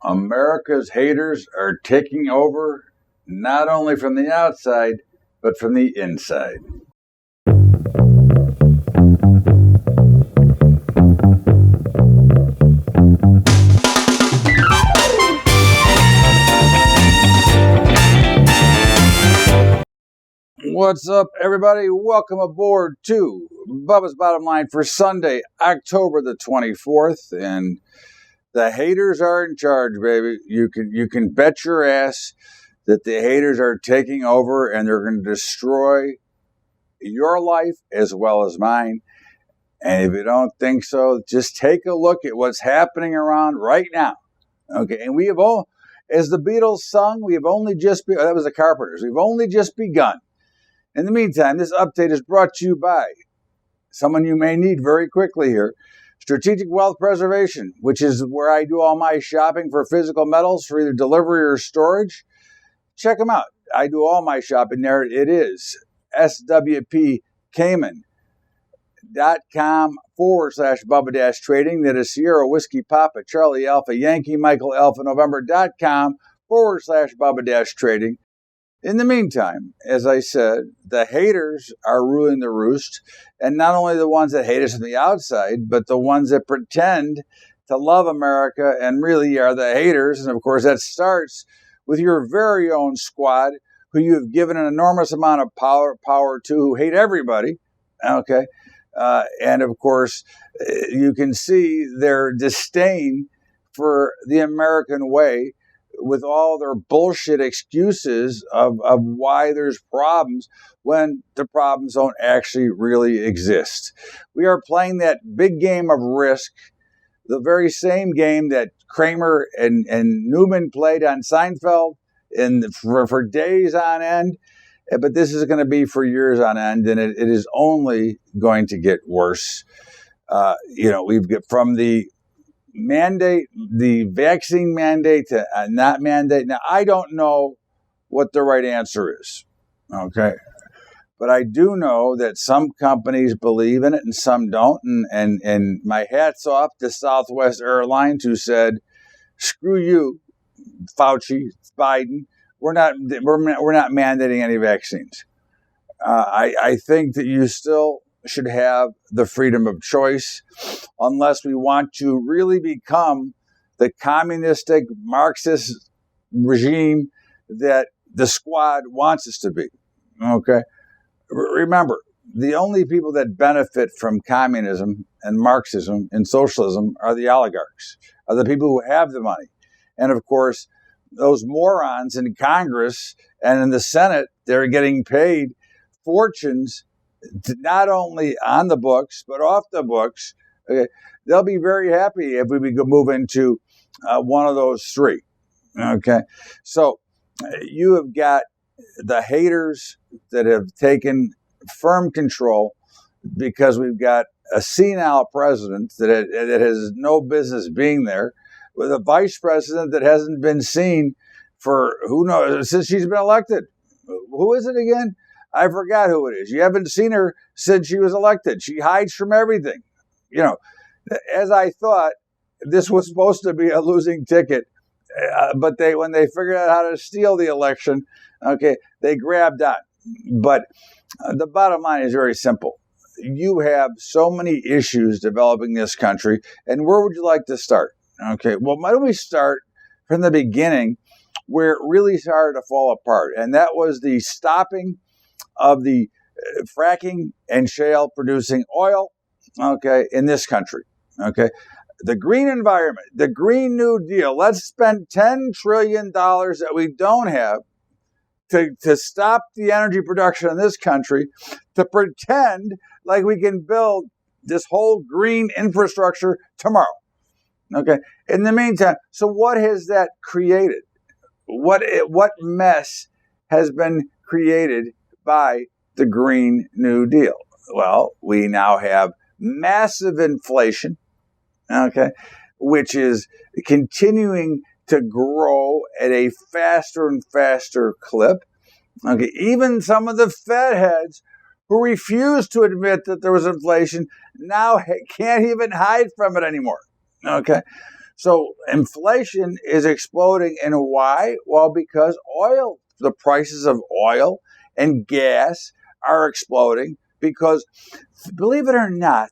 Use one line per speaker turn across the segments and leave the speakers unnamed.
America's haters are taking over, not only from the outside, but from the inside. What's up, everybody? Welcome aboard to Bubba's Bottom Line for Sunday, October the 24th. And the haters are in charge, baby. You can bet your ass that the haters are taking over and they're going to destroy your life as well as mine. And if you don't think so, just take a look at what's happening around right now. Okay, and we have all, as the Beatles sung, we have only just that was the Carpenters. We've only just begun. In the meantime, this update is brought to you by someone you may need very quickly here, Strategic Wealth Preservation, which is where I do all my shopping for physical metals for either delivery or storage. Check them out. I do all my shopping there. It is swpcayman.com/Bubba-trading. That is Sierra Whiskey Papa, Charlie Alpha, Yankee, Michael Alpha, November.com/Bubba-trading. In the meantime, as I said, the haters are ruling the roost, and not only the ones that hate us from the outside, but the ones that pretend to love America and really are the haters. And of course, that starts with your very own squad, who you have given an enormous amount of power to, who hate everybody. Okay, and of course, you can see their disdain for the American way, with all their bullshit excuses of why there's problems when the problems don't actually really exist. We are playing that big game of risk, the very same game that Kramer and Newman played on Seinfeld for days on end. But this is going to be for years on end, and it is only going to get worse. We've got from the vaccine mandate to not mandate. Now, I don't know what the right answer is, okay? But I do know that some companies believe in it and some don't. And my hat's off to Southwest Airlines, who said, screw you, Fauci, Biden. We're not mandating any vaccines. I think that you still should have the freedom of choice, unless we want to really become the communistic Marxist regime that the squad wants us to be. Okay, remember, the only people that benefit from communism and Marxism and socialism are the oligarchs, are the people who have the money. And of course, those morons in Congress and in the Senate, they're getting paid fortunes, not only on the books, but off the books. Okay. They'll be very happy if we could move into one of those three. Okay. So you have got the haters that have taken firm control, because we've got a senile president that has no business being there, with a vice president that hasn't been seen for, who knows, since she's been elected. Who is it again? I forgot who it is. You haven't seen her since she was elected. She hides from everything. As I thought, this was supposed to be a losing ticket, but when they figured out how to steal the election, okay, they grabbed on. But the bottom line is very simple. You have so many issues developing this country, and where would you like to start? Okay, well, why don't we start from the beginning, where it really started to fall apart, and that was the stopping of the fracking and shale producing oil, okay, in this country, okay? The green environment, the Green New Deal. Let's spend $10 trillion that we don't have to stop the energy production in this country, to pretend like we can build this whole green infrastructure tomorrow, okay? In the meantime, so what has that created? What mess has been created by the Green New Deal? Well, we now have massive inflation, okay, which is continuing to grow at a faster and faster clip. Okay, even some of the Fed heads who refused to admit that there was inflation now can't even hide from it anymore. Okay, So inflation is exploding. And why? Well, because the prices of oil and gas are exploding because, believe it or not,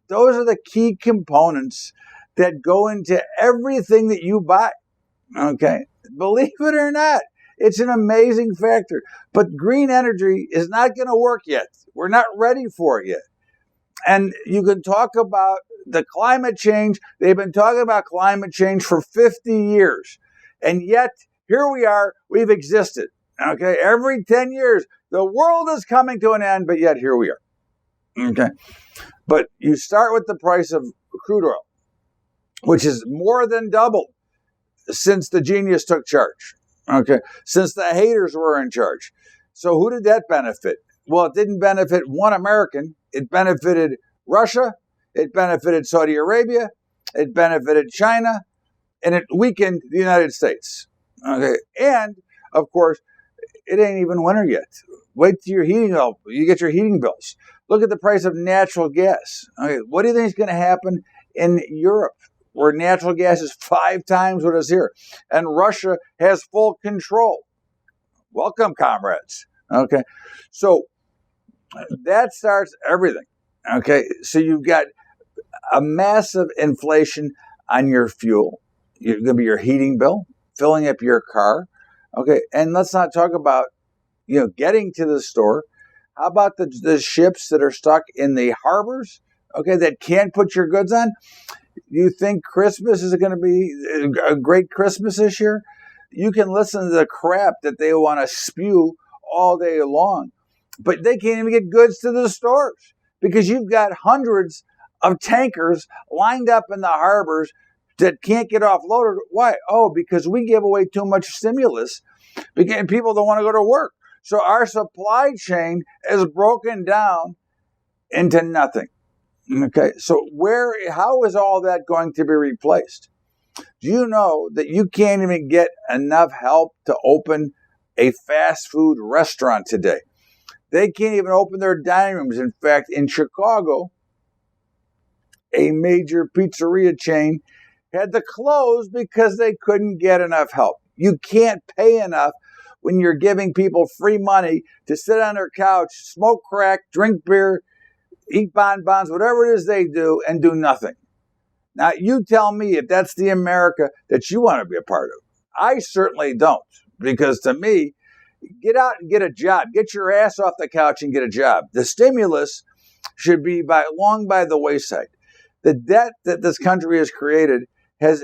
those are the key components that go into everything that you buy. Okay? Believe it or not, it's an amazing factor. But green energy is not going to work yet. We're not ready for it yet. And you can talk about the climate change. They've been talking about climate change for 50 years. And yet, here we are, we've existed. Okay, every 10 years, the world is coming to an end, but yet here we are. Okay, but you start with the price of crude oil, which is more than doubled since the genius took charge. Okay, since the haters were in charge. So who did that benefit? Well, it didn't benefit one American. It benefited Russia. It benefited Saudi Arabia. It benefited China. And it weakened the United States. Okay, and of course, it ain't even winter yet. Wait till your heating bill. You get your heating bills. Look at the price of natural gas. Okay, what do you think is going to happen in Europe, where natural gas is 5 times what is here, and Russia has full control? Welcome, comrades. Okay, so that starts everything. Okay, so you've got a massive inflation on your fuel. You're going to be your heating bill, filling up your car. Okay, and let's not talk about, getting to the store. How about the ships that are stuck in the harbors, okay, that can't put your goods on? You think Christmas is going to be a great Christmas this year? You can listen to the crap that they want to spew all day long, but they can't even get goods to the stores because you've got hundreds of tankers lined up in the harbors that can't get offloaded. Why? Oh, because we give away too much stimulus and people don't want to go to work. So our supply chain is broken down into nothing. Okay, so how is all that going to be replaced? Do you know that you can't even get enough help to open a fast food restaurant today? They can't even open their dining rooms. In fact, in Chicago, a major pizzeria chain had to close because they couldn't get enough help. You can't pay enough when you're giving people free money to sit on their couch, smoke crack, drink beer, eat bonbons, whatever it is they do, and do nothing. Now, you tell me if that's the America that you want to be a part of. I certainly don't, because to me, get out and get a job. Get your ass off the couch and get a job. The stimulus should be long by the wayside. The debt that this country has created has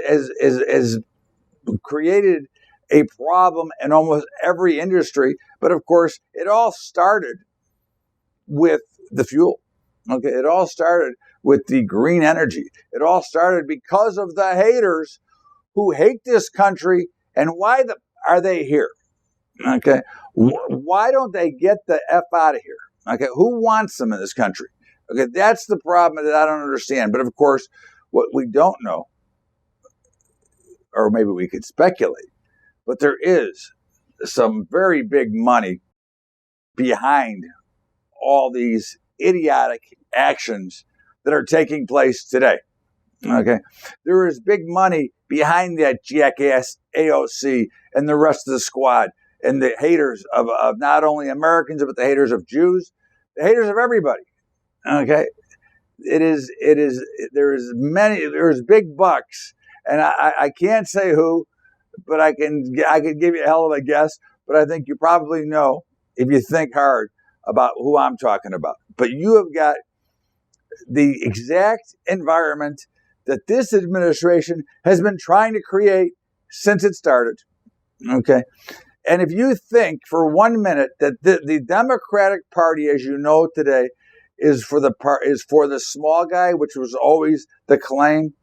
created a problem in almost every industry. But of course, it all started with the fuel. Okay, it all started with the green energy. It all started because of the haters who hate this country. And why are they here? Okay, why don't they get the F out of here? Okay, who wants them in this country? Okay, that's the problem that I don't understand. But of course, what we don't know, or maybe we could speculate, but there is some very big money behind all these idiotic actions that are taking place today. Okay, there is big money behind that jackass AOC and the rest of the squad and the haters of not only Americans, but the haters of Jews, the haters of everybody. Okay, there's big bucks, and I can't say who, but I can give you a hell of a guess, but I think you probably know if you think hard about who I'm talking about. But you have got the exact environment that this administration has been trying to create since it started. Okay. And if you think for 1 minute that the Democratic Party, as you know today, is for the small guy, which was always the claim,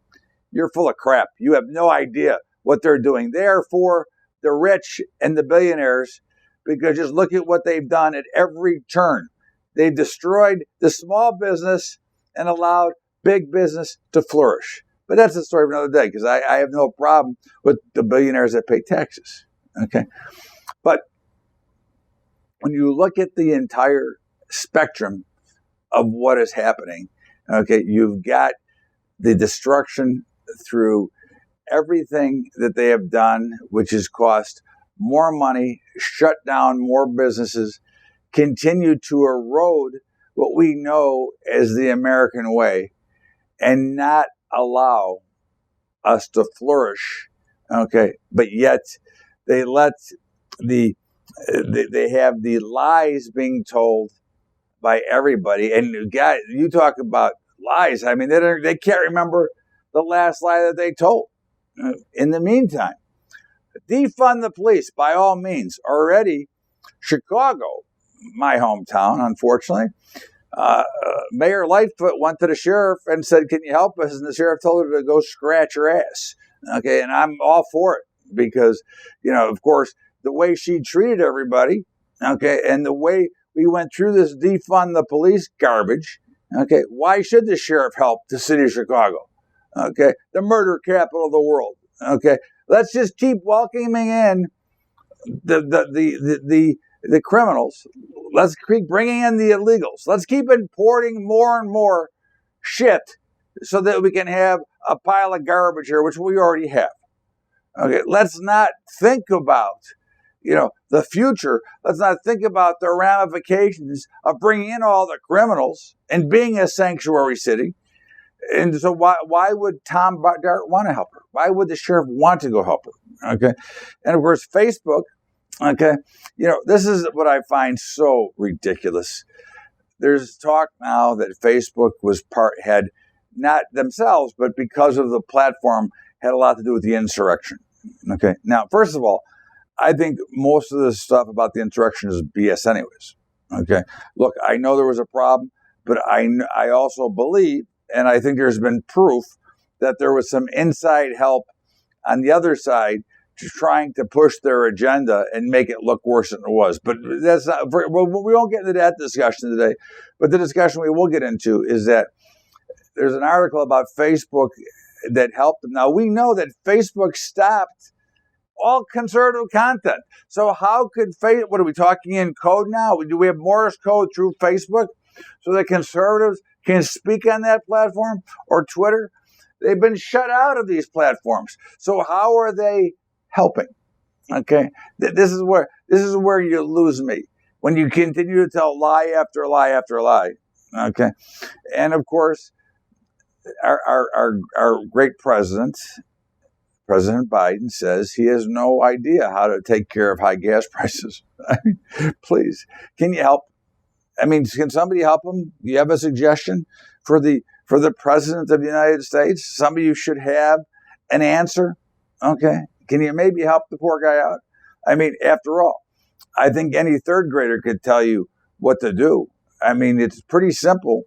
you're full of crap. You have no idea what they're doing. They are for the rich and the billionaires, because just look at what they've done at every turn. They've destroyed the small business and allowed big business to flourish. But that's a story for another day, because I have no problem with the billionaires that pay taxes. Okay. But when you look at the entire spectrum of what is happening, okay, you've got the destruction through everything that they have done, which has cost more money, shut down more businesses, continue to erode what we know as the American way, and not allow us to flourish. Okay, but yet they let they have the lies being told by everybody. And guys, you talk about lies. I mean, they can't remember the last lie that they told. In the meantime, defund the police by all means. Already, Chicago, my hometown, unfortunately, Mayor Lightfoot went to the sheriff and said, "Can you help us?" And the sheriff told her to go scratch her ass. Okay, and I'm all for it because, of course, the way she treated everybody, okay, and the way we went through this defund the police garbage, okay, why should the sheriff help the city of Chicago? Okay, the murder capital of the world. Okay, let's just keep welcoming in the criminals. Let's keep bringing in the illegals. Let's keep importing more and more shit so that we can have a pile of garbage here, which we already have. Okay, let's not think about, the future. Let's not think about the ramifications of bringing in all the criminals and being a sanctuary city. And so why would Tom Dart want to help her? Why would the sheriff want to go help her? Okay, and of course, Facebook. Okay, this is what I find so ridiculous. There's talk now that Facebook had not themselves, but because of the platform, had a lot to do with the insurrection. Okay, now, first of all, I think most of this stuff about the insurrection is BS anyways. Okay, look, I know there was a problem, but I also believe, and I think there's been proof that there was some inside help on the other side trying to push their agenda and make it look worse than it was. But that's not, we won't get into that discussion today. But the discussion we will get into is that there's an article about Facebook that helped them. Now, we know that Facebook stopped all conservative content. So how could what are we talking in code now? Do we have Morse code through Facebook so that conservatives can speak on that platform or Twitter? They've been shut out of these platforms. So how are they helping? Okay, this is where you lose me when you continue to tell lie after lie after lie. Okay, and of course, our great President Biden says he has no idea how to take care of high gas prices. I mean, please, can you help? I mean, can somebody help him? Do you have a suggestion for the President of the United States? Somebody who should have an answer. Okay. Can you maybe help the poor guy out? I mean, after all, I think any third grader could tell you what to do. I mean, it's pretty simple.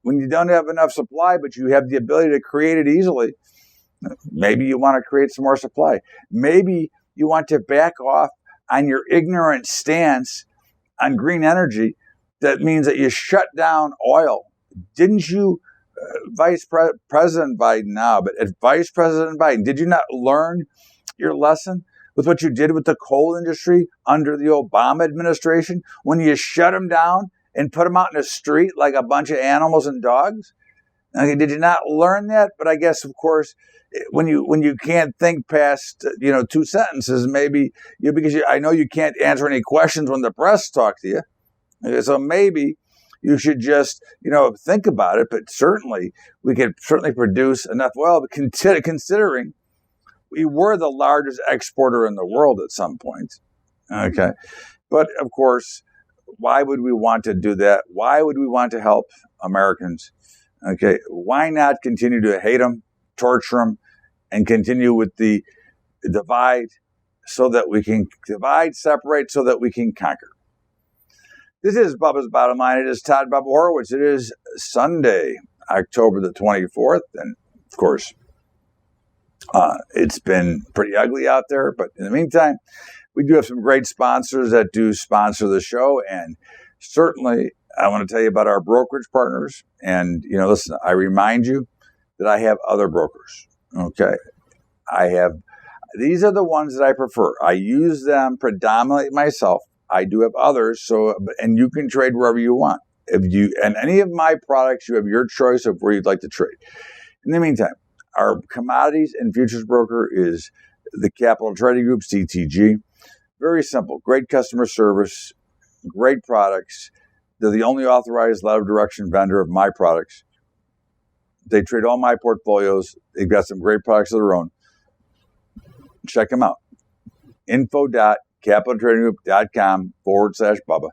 When you don't have enough supply, but you have the ability to create it easily, maybe you want to create some more supply. Maybe you want to back off on your ignorant stance on green energy. That means that you shut down oil. Didn't you, President Biden now, but as Vice President Biden, did you not learn your lesson with what you did with the coal industry under the Obama administration when you shut them down and put them out in the street like a bunch of animals and dogs? Okay, did you not learn that? But I guess, of course, when you can't think past two sentences, maybe I know you can't answer any questions when the press talk to you. Okay, so maybe you should just think about it. But certainly we could produce enough oil. But considering we were the largest exporter in the world at some point. Okay. But of course, why would we want to do that? Why would we want to help Americans? Okay. Why not continue to hate them, torture them, and continue with the divide so that we can separate so that we can conquer? This is Bubba's Bottom Line. It is Todd Bubba Horowitz. It is Sunday, October the 24th. And of course, it's been pretty ugly out there, but in the meantime, we do have some great sponsors that do sponsor the show, and certainly I want to tell you about our brokerage partners. And listen, I remind you that I have other brokers. Okay, these are the ones that I prefer. I use them predominantly myself. I do have others, and you can trade wherever you want. And any of my products, you have your choice of where you'd like to trade. In the meantime, Our commodities and futures broker is the Capital Trading Group, CTG. Very simple. Great customer service, great products. They're the only authorized letter of direction vendor of my products. They trade all my portfolios. They've got some great products of their own. Check them out. info.capitaltradinggroup.com/Bubba.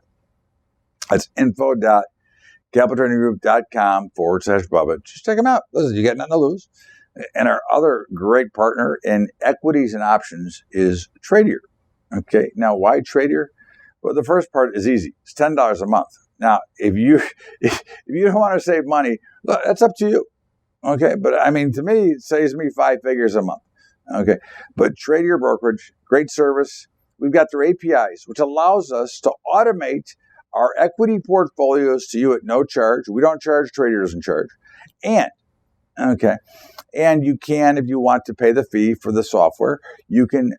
That's info.capitaltradinggroup.com/Bubba. Just check them out. Listen, you got nothing to lose. And our other great partner in equities and options is Tradier. Okay, now why Tradier? Well, the first part is easy. It's $10 a month. Now, if you don't want to save money, look, that's up to you. Okay, but I mean, to me, it saves me 5 figures a month. Okay, but Tradier brokerage, great service. We've got their APIs, which allows us to automate our equity portfolios to you at no charge. We don't charge, Tradier doesn't charge. And you can, if you want to pay the fee for the software, you can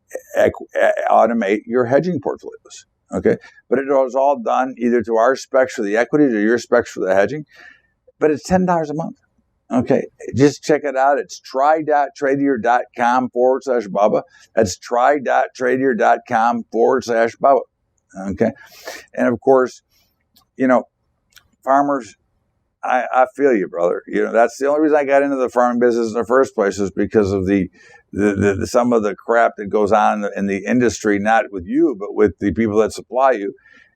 automate your hedging portfolios. Okay, but it was all done either to our specs for the equities or your specs for the hedging. But it's $10 a month. Okay, just check it out. It's try.tradier.com/Bubba. That's try.tradier.com/Bubba. Okay, and of course, farmers, I feel you, brother. That's the only reason I got into the farming business in the first place is because of the some of the crap that goes on in the industry, not with you, but with the people that supply you.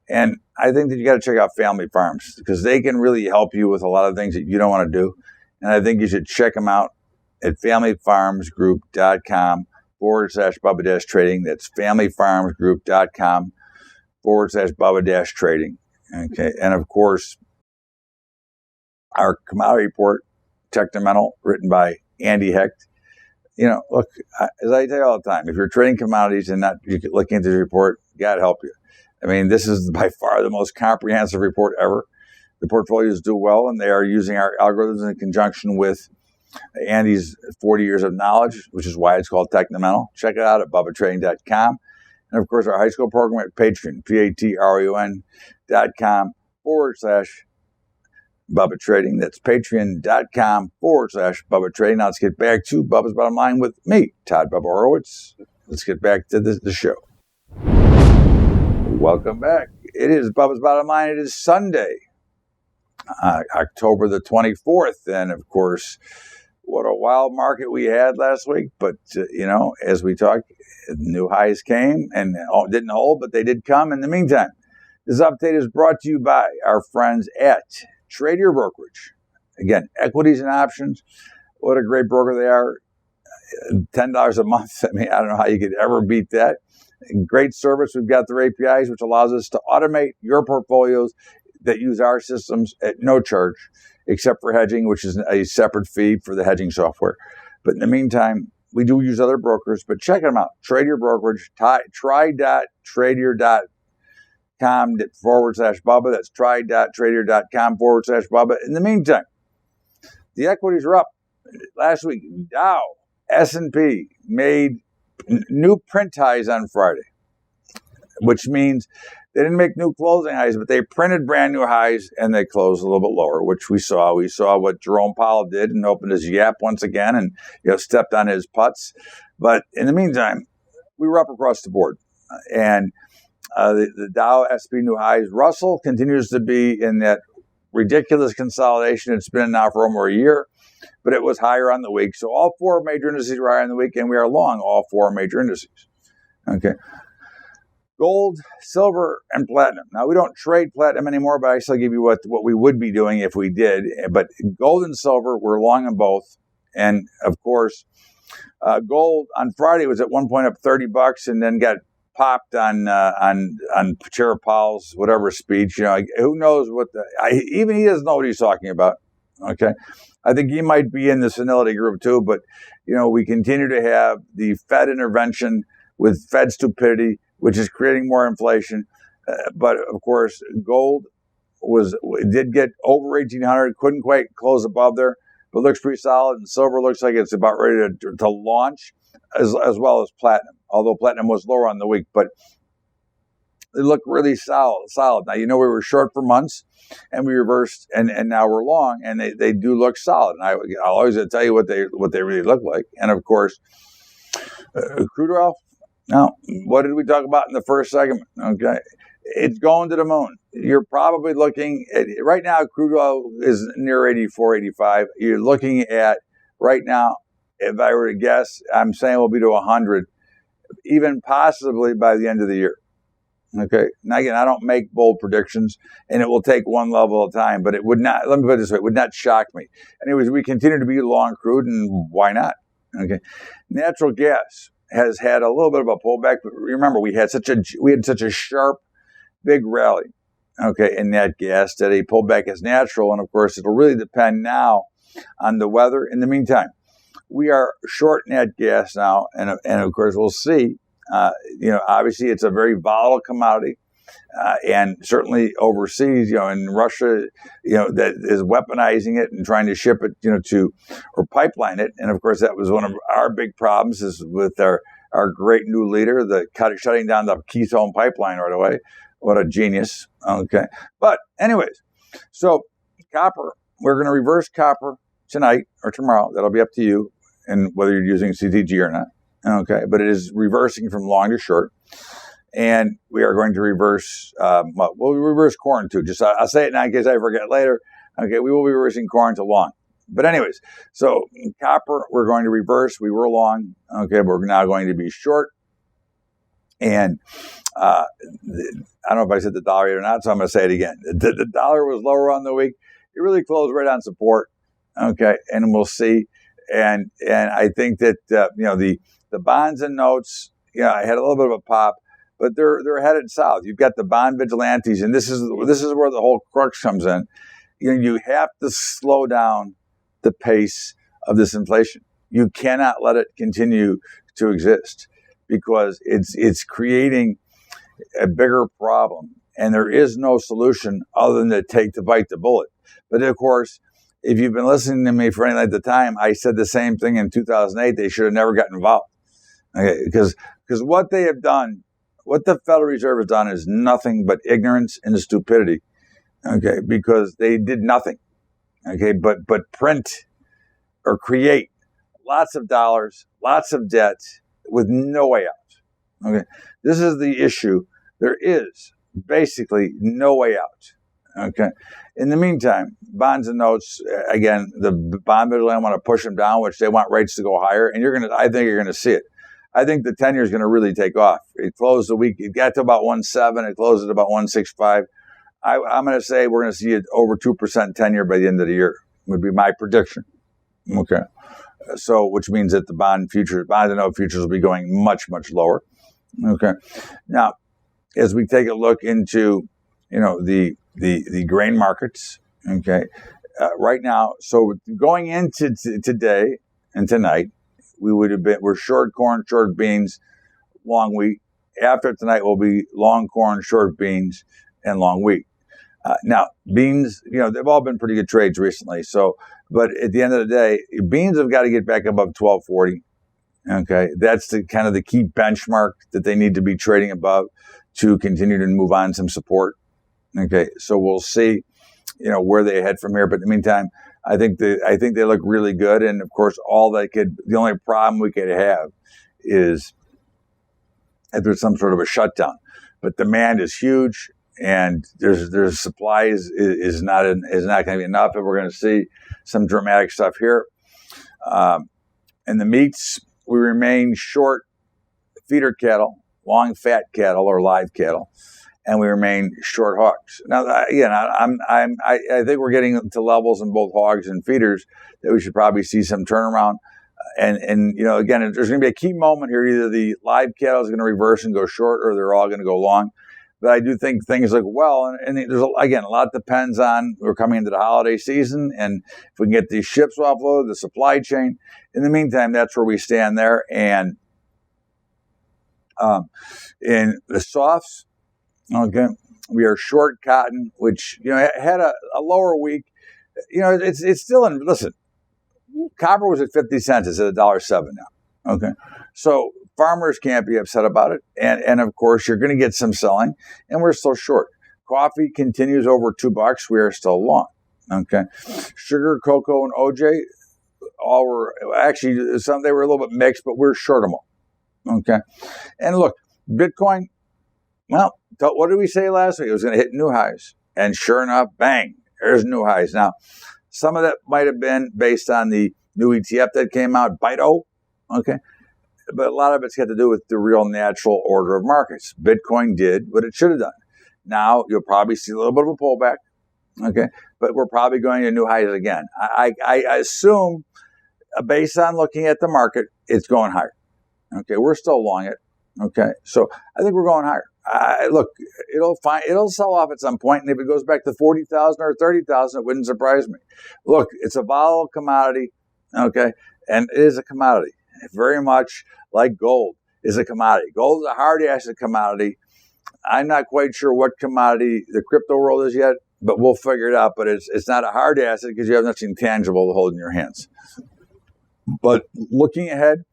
And I think that you got to check out family farms because they can really help you with a lot of things that you don't want to do. And I think you should check them out at familyfarmsgroup.com/Bubba-trading. That's familyfarmsgroup.com/Bubba-trading. Okay. And of course, our commodity report, Technimental, written by Andy Hecht. Look, as I tell you all the time, if you're trading commodities and not looking at this report, God help you. I mean, this is by far the most comprehensive report ever. The portfolios do well, and they are using our algorithms in conjunction with Andy's 40 years of knowledge, which is why it's called Technimental. Check it out at BubbaTrading.com. And, of course, our high school program at Patreon, patreon.com/Bubba Trading. That's patreon.com/Bubba Trading. Now let's get back to Bubba's Bottom Line with me, Todd Bubba Horowitz. Let's get back to the show. Welcome back. It is Bubba's Bottom Line. It is Sunday, October the 24th. And, of course, what a wild market we had last week. But, as we talked, new highs came and didn't hold, but they did come in the meantime. This update is brought to you by our friends at Tradier Brokerage. Again, equities and options. What a great broker they are. $10 a month. I mean, I don't know how you could ever beat that. Great service. We've got their APIs, which allows us to automate your portfolios that use our systems at no charge, except for hedging, which is a separate fee for the hedging software. But in the meantime, we do use other brokers, but check them out. Tradier Brokerage, try.tradier.com/Bubba. That's try.tradier.com/Bubba. In the meantime, the equities are up. Last week, Dow, S&P made new print highs on Friday, which means they didn't make new closing highs, but they printed brand new highs and they closed a little bit lower, which we saw. We saw what Jerome Powell did and opened his yap once again and stepped on his putts. But in the meantime, we were up across the board. And the Dow, S&P new highs. Russell continues to be in that ridiculous consolidation it's been now for over a year, but it was higher on the week. So all four major indices were higher on the week, and we are long all four major indices. Okay. Gold, silver, and platinum. Now, we don't trade platinum anymore, but I still give you what we would be doing if we did. But gold and silver, we're long in both. And, of course, gold on Friday was at one point up $30 and then got popped on Chair Powell's whatever speech. Who knows even he doesn't know what he's talking about. Okay. I think he might be in the senility group too, but, we continue to have the Fed intervention with Fed stupidity, which is creating more inflation. But of course, gold did get over 1,800, couldn't quite close above there, but looks pretty solid. And silver looks like it's about ready to launch, as well as platinum, although platinum was lower on the week. But they look really solid. Now, we were short for months and we reversed and now we're long, and they do look solid. And I'll always tell you what they really look like. And of course, crude oil. Now, what did we talk about in the first segment? Okay. It's going to the moon. You're probably looking at, right now, crude oil is near 84, 85. You're looking at, right now, if I were to guess, I'm saying we'll be to 100, even possibly by the end of the year. Okay. Now, again, I don't make bold predictions, and it will take one level at a time, but it would not, let me put it this way, it would not shock me. Anyways, we continue to be long crude, and why not? Okay. Natural gas has had a little bit of a pullback, but remember, we had such a sharp, big rally, okay, in nat gas that a pullback is natural, and of course, it'll really depend now on the weather. In the meantime, we are short nat gas now, and of course, we'll see. Obviously, it's a very volatile commodity, and certainly overseas, in Russia, that is weaponizing it and trying to ship it, or pipeline it. And of course, that was one of our big problems, is with our great new leader, shutting down the Keystone pipeline right away. What a genius. Okay. But anyways, so copper, we're going to reverse copper tonight or tomorrow. That'll be up to you, and whether you're using CTG or not. Okay. But it is reversing from long to short. And we are going to reverse, we'll reverse corn too. Just I'll say it now in case I forget later. Okay. We will be reversing corn to long. But anyways, so copper, we're going to reverse. We were long. Okay. But we're now going to be short. And I don't know if I said the dollar yet or not, so I'm going to say it again. The dollar was lower on the week. It really closed right on support. Okay, and we'll see. And I think that the bonds and notes, I had a little bit of a pop, but they're headed south. You've got the bond vigilantes, and this is where the whole crux comes in. You have to slow down the pace of this inflation. You cannot let it continue to exist, because it's creating a bigger problem, and there is no solution other than to bite the bullet. But of course, if you've been listening to me for any length of time, I said the same thing in 2008. They should have never gotten involved. Okay, because what they have done, what the Federal Reserve has done, is nothing but ignorance and stupidity. Okay, because they did nothing. Okay, but print or create lots of dollars, lots of debt, with no way out. Okay, this is the issue. There is basically no way out. Okay. In the meantime, bonds and notes, again, the bond vigilant want to push them down, which they want rates to go higher, and I think you're going to see it. I think the 10-year is going to really take off. It closed the week, it got to about 1.7, it closed at about 1.65. I'm going to say we're going to see it over 2% 10-year by the end of the year, would be my prediction. Okay. So, which means that the bond and note futures will be going much, much lower. Okay. Now, as we take a look into, the grain markets, okay, right now, so going into today and tonight, we're short corn, short beans, long wheat. After tonight, we'll be long corn, short beans, and long wheat. Now, beans, they've all been pretty good trades recently. So, but at the end of the day, beans have got to get back above 1240. Okay, that's the kind of the key benchmark that they need to be trading above to continue to move on some support. Okay, so we'll see, where they head from here. But in the meantime, I think they look really good. And of course, the only problem we could have is if there's some sort of a shutdown. But demand is huge, and there's supply is not going to be enough, and we're going to see some dramatic stuff here. And the meats, we remain short feeder cattle, long fat cattle or live cattle, and we remain short hogs. Now, again, I think we're getting to levels in both hogs and feeders that we should probably see some turnaround. And again, there's going to be a key moment here. Either the live cattle is going to reverse and go short, or they're all going to go long. But I do think things look well. And there's, again, a lot depends on, we're coming into the holiday season, and if we can get these ships offloaded, the supply chain. In the meantime, that's where we stand there. And in the softs, okay, we are short cotton, which, had a lower week. It's still in, listen, copper was at 50 cents. It's at $1.07 now. Okay. So farmers can't be upset about it. And of course, you're going to get some selling, and we're still short. Coffee continues over $2. We are still long. Okay. Sugar, cocoa, and OJ, all were actually, they were a little bit mixed, but we're short them all. Okay. And look, Bitcoin, well, what did we say last week? It was going to hit new highs. And sure enough, bang, there's new highs. Now, some of that might have been based on the new ETF that came out, BITO. Okay. But a lot of it's got to do with the real natural order of markets. Bitcoin did what it should have done. Now, you'll probably see a little bit of a pullback. Okay. But we're probably going to new highs again. I assume, based on looking at the market, it's going higher. Okay. We're still long it. Okay. So I think we're going higher. Look, it'll sell off at some point, and if it goes back to 40,000 or 30,000, it wouldn't surprise me. Look, it's a volatile commodity, okay, and it is a commodity, very much like gold is a commodity. Gold is a hard asset commodity. I'm not quite sure what commodity the crypto world is yet, but we'll figure it out. But it's not a hard asset because you have nothing tangible to hold in your hands. But looking ahead,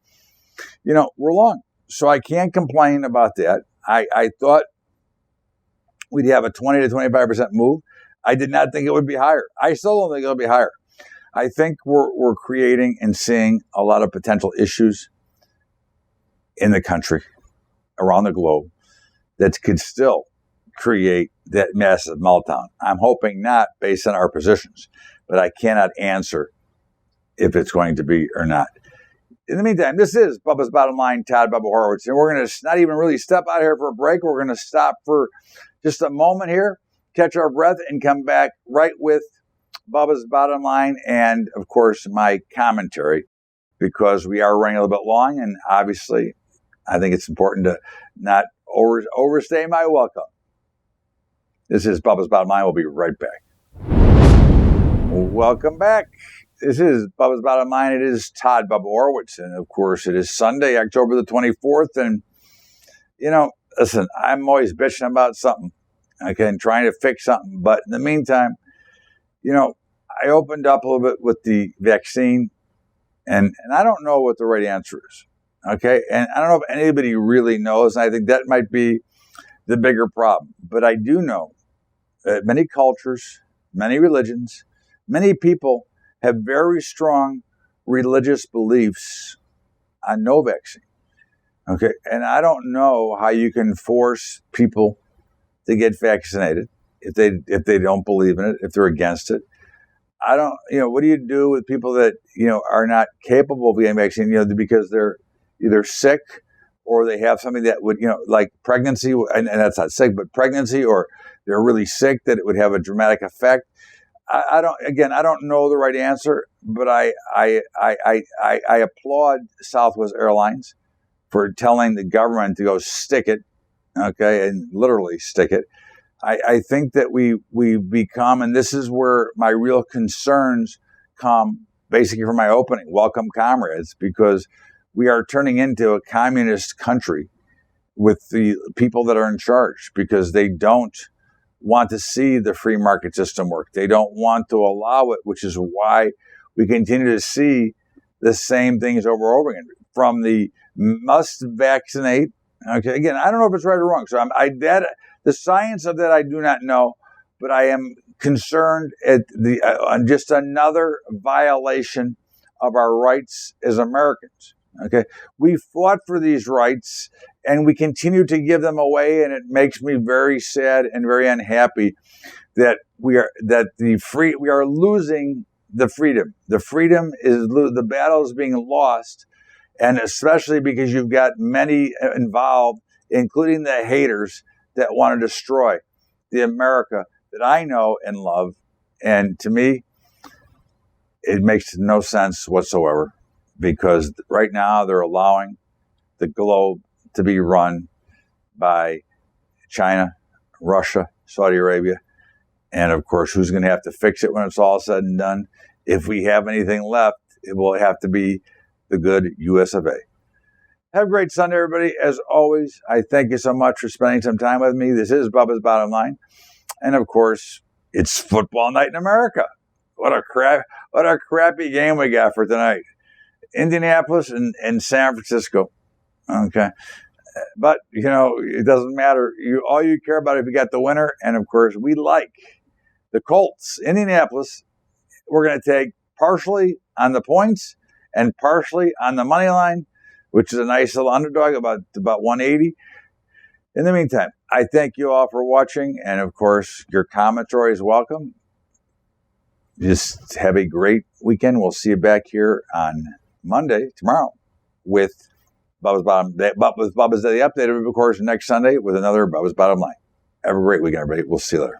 we're long, so I can't complain about that. I thought we'd have a 20 to 25% move. I did not think it would be higher. I still don't think it'll be higher. I think we're creating and seeing a lot of potential issues in the country, around the globe, that could still create that massive meltdown. I'm hoping not, based on our positions, but I cannot answer if it's going to be or not. In the meantime, this is Bubba's Bottom Line, Todd Bubba Horowitz, and we're going to not even really step out here for a break. We're going to stop for just a moment here, catch our breath, and come back right with Bubba's Bottom Line and, of course, my commentary, because we are running a little bit long, and obviously I think it's important to not overstay my welcome. This is Bubba's Bottom Line. We'll be right back. Welcome back. This is Bubba's Bottom Line. It is Todd Bubba Horowitz. And of course, it is Sunday, October the 24th. And, listen, I'm always bitching about something, okay, and trying to fix something. But in the meantime, I opened up a little bit with the vaccine, and I don't know what the right answer is, okay? And I don't know if anybody really knows. And I think that might be the bigger problem. But I do know that many cultures, many religions, many people have very strong religious beliefs on no vaccine. Okay. And I don't know how you can force people to get vaccinated if they don't believe in it, if they're against it. What do you do with people that, are not capable of getting vaccine, because they're either sick or they have something that would, like pregnancy, and that's not sick, but pregnancy, or they're really sick that it would have a dramatic effect. I don't know the right answer, but I applaud Southwest Airlines for telling the government to go stick it, okay, and literally stick it. I think that we've become, and this is where my real concerns come, basically from my opening, welcome comrades, because we are turning into a communist country with the people that are in charge, because they don't want to see the free market system work. They don't want to allow it, which is why we continue to see the same things over and over again. From the must vaccinate. Okay, again, I don't know if it's right or wrong. So the science of that I do not know, but I am concerned at on just another violation of our rights as Americans. Okay, we fought for these rights, and we continue to give them away, and it makes me very sad and very unhappy that we are losing the freedom. The freedom is the battle is being lost, and especially because you've got many involved, including the haters that want to destroy the America that I know and love. And to me, it makes no sense whatsoever, because right now they're allowing the globe to be run by China, Russia, Saudi Arabia, and of course, who's going to have to fix it when it's all said and done? If we have anything left, it will have to be the good US of A. Have a great Sunday, everybody. As always, I thank you so much for spending some time with me. This is Bubba's Bottom Line. And of course, it's football night in America. What a crappy game we got for tonight. Indianapolis and San Francisco. Okay. But, it doesn't matter. All you care about if you got the winner. And, of course, we like the Colts, Indianapolis. We're going to take partially on the points and partially on the money line, which is a nice little underdog, about 180. In the meantime, I thank you all for watching. And, of course, your comments are always welcome. Just have a great weekend. We'll see you back here on Monday, tomorrow, with Bubba's Daily Update. Of course, next Sunday with another Bubba's Bottom Line. Have a great weekend, everybody. We'll see you later.